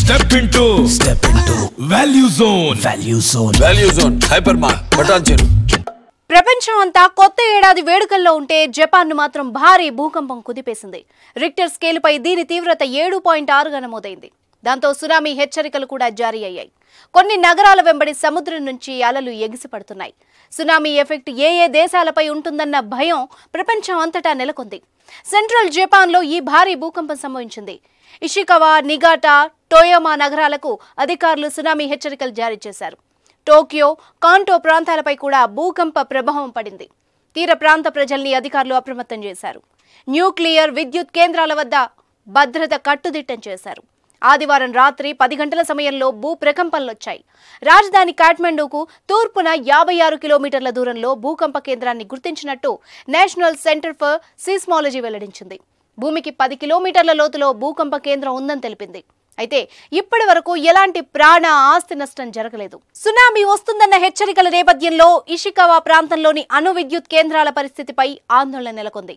Step into Value Zone Hypermart Patancheru. ప్రపంచం అంతా కొత్త ఏడాది వేడుకల్లో ఉంటే జపాన్ ను మాత్రం భారీ భూకంపం కుదిపేసింది. రిక్టర్ స్కేల్ పై దీని తీవ్రత 7.6 గా నమోదైంది. దాంతో సునామీ హెచ్చరికలు కూడా జారీ అయ్యాయి. కొన్ని నగరాల వెంబడి సముద్రం నుంచి అలలు ఎగిసిపడుతున్నాయి. సునామీ ఎఫెక్ట్ ఏ దేశాలపై ఉంటుందన్న భయం ప్రపంచం అంతటా నెలకొంది. సెంట్రల్ జపాన్లో ఈ భారీ భూకంపం సంభవించింది. ఇషికవా, నిగాటా, టోయోమా నగరాలకు అధికారులు సునామీ హెచ్చరికలు జారీ చేశారు. టోక్యో, కాంటో ప్రాంతాలపై కూడా భూకంప ప్రభావం పడింది. తీర ప్రాంత ప్రజల్ని అధికారులు అప్రమత్తం చేశారు. న్యూక్లియర్ విద్యుత్ కేంద్రాల వద్ద భద్రత కట్టుదిట్టం చేశారు. ఆదివారం రాత్రి 10 గంటల సమయంలో భూ ప్రకంపనలొచ్చాయి. రాజధాని కాఠ్మండూకు తూర్పున 56 కిలోమీటర్ల దూరంలో భూకంప కేంద్రాన్ని గుర్తించినట్టు నేషనల్ సెంటర్ ఫర్ సిస్మాలజీ వెల్లడించింది. భూమికి 10 కిలోమీటర్ల లోతులో భూకంప కేంద్రం ఉందని తెలిపింది. అయితే ఇప్పటి వరకు ఎలాంటి ప్రాణ ఆస్తి నష్టం జరగలేదు. సునామీ వస్తుందన్న హెచ్చరికల నేపథ్యంలో ఇషికవా ప్రాంతంలోని అణు విద్యుత్ కేంద్రాల పరిస్థితిపై ఆందోళన నెలకొంది.